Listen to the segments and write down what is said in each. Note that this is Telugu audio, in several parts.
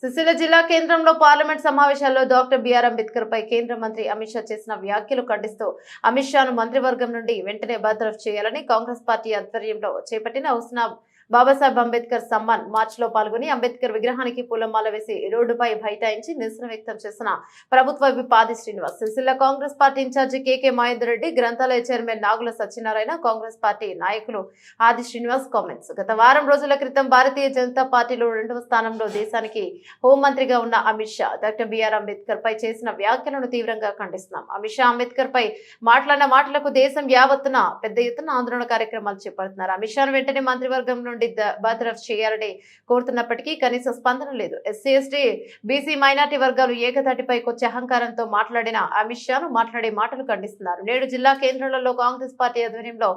సిరిసిల్ల జిల్లా కేంద్రంలో పార్లమెంట్ సమావేశాల్లో డాక్టర్ బిఆర్ అంబేద్కర్ పై కేంద్ర మంత్రి అమిత్ షా చేసిన వ్యాఖ్యలు ఖండిస్తూ అమిత్ షాను మంత్రివర్గం నుండి వెంటనే బర్తరఫ్ చేయాలని కాంగ్రెస్ పార్టీ ఆధ్వర్యంలో చేపట్టిన ఉస్నాబ్ బాబాసాహెబ్ అంబేద్కర్ సమ్మాన్ మార్చ్ లో పాల్గొని అంబేద్కర్ విగ్రహానికి పూలమాల వేసి రోడ్డుపై బైఠాయించి నిరసన వ్యక్తం చేసిన ప్రభుత్వ విప్ ఆది శ్రీనివాస్, సిరిసిల్ల కాంగ్రెస్ పార్టీ ఇన్ఛార్జి కేకే మహేందర్ రెడ్డి, గ్రంథాలయ చైర్మన్ నాగుల సత్యనారాయణ, కాంగ్రెస్ పార్టీ నాయకులు ఆది శ్రీనివాస్ కామెంట్స్. గత వారం రోజుల క్రితం భారతీయ జనతా పార్టీలో 2వ స్థానంలో దేశానికి హోంమంత్రిగా ఉన్న అమిత్ షా డాక్టర్ బిఆర్ అంబేద్కర్ పై చేసిన వ్యాఖ్యలను తీవ్రంగా ఖండిస్తున్నాం. అమిత్ షా అంబేద్కర్ పై మాట్లాడిన మాటలకు దేశం యావత్తున పెద్ద ఎత్తున ఆందోళన కార్యక్రమాలు చేపడుతున్నారు. అమిత్ షాను వెంటనే మంత్రివర్గం నుండి బర్తరఫ్ చేయాలని కోరుతున్నప్పటికీ కనీస స్పందన లేదు. ఎస్సీ, ఎస్టీ, బీసీ, మైనార్టీ వర్గాలు ఏకతాటిపైకి వచ్చే అహంకారంతో మాట్లాడిన అమిత్ షాను మాట్లాడే మాటలు ఖండిస్తున్నారు. నేడు జిల్లా కేంద్రాలలో కాంగ్రెస్ పార్టీ ఆధ్వర్యంలో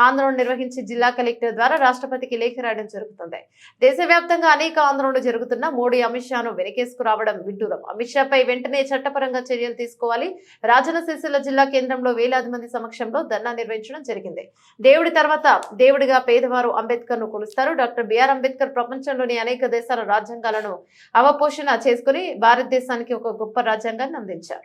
ఆందోళన నిర్వహించి జిల్లా కలెక్టర్ ద్వారా రాష్ట్రపతికి లేఖ రాయడం జరుగుతుంది. దేశవ్యాప్తంగా అనేక ఆందోళనలు జరుగుతున్న మోడీ అమిత్ షాను వెనకేసుకురావడం విడ్డూరం. అమిత్ షా పై వెంటనే చట్టపరంగా చర్యలు తీసుకోవాలి. రాజన్న సిరిసిల్ల జిల్లా కేంద్రంలో వేలాది మంది సమక్షంలో ధర్నా నిర్వహించడం జరిగింది. దేవుడి తర్వాత దేవుడిగా పేదవారు అంబేద్కర్ ను కొలుస్తారు. డాక్టర్ బిఆర్ అంబేద్కర్ ప్రపంచంలోని అనేక దేశాల రాజ్యాంగాలను అవపోషణ చేసుకుని భారతదేశానికి ఒక గొప్ప రాజ్యాంగాన్ని అందించారు.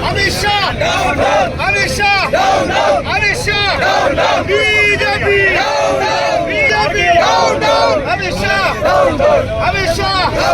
Amin Shah, down, down. Amin Shah, down, down. Amin Shah, down, down. BJP, down, down. BJP, down, down. Amin Shah, down, down. Amin Shah, down, down.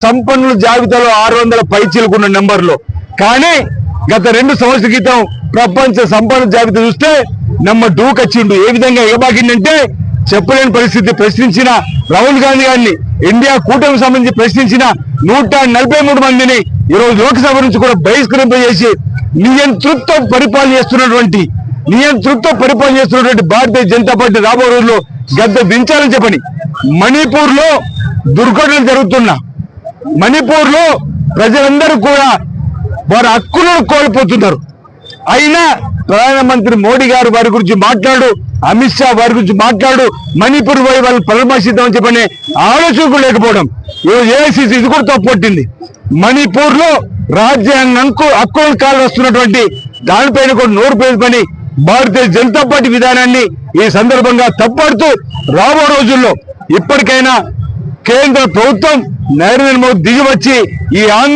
సంపన్నుల జాబితాలో 600 పైచీలకున్న నెంబర్లో, కానీ గత 2 సంవత్సరాల క్రితం ప్రపంచ సంపన్నుల జాబితా చూస్తే నెంబర్ 2కి వచ్చిండు. ఏ విధంగా ఎగబాకిందంటే చెప్పలేని పరిస్థితి. ప్రశ్నించిన రాహుల్ గాంధీ గారిని, ఇండియా కూటమికి సంబంధించి ప్రశ్నించిన 143 మందిని ఈరోజు లోక్సభ నుంచి కూడా బహిష్కరింపజేసి నియంతృత్వ పరిపాలన చేస్తున్నటువంటి భారతీయ జనతా పార్టీ రాబో రోజుల్లో గద్దె దించాలని చెప్పని మణిపూర్ లో దుర్ఘటనలు జరుగుతున్నా, మణిపూర్ లో ప్రజలందరూ కూడా వారి హక్కులను కోల్పోతున్నారు. అయినా ప్రధానమంత్రి మోడీ గారు వారి గురించి మాట్లాడు, అమిత్ షా వారి గురించి మాట్లాడు, మణిపూర్ పోయి వాళ్ళు పరామర్శిద్దామని చెప్పనే ఆలోచన లేకపోవడం ఈరోజు ఏఐసిసి ఇది కూడా తప్పొట్టింది. మణిపూర్ లో రాజ్యాంగ హక్కులను కాలు వస్తున్నటువంటి దానిపైన కూడా నోరు పేసుకొని భారతీయ జనతా పార్టీ విధానాన్ని ఈ సందర్భంగా తప్పడుతూ రాబో రోజుల్లో ఇప్పటికైనా కేంద్ర ప్రభుత్వం నరేంద్ర మోదీ దిగి వచ్చి ఈ ఆంధ్ర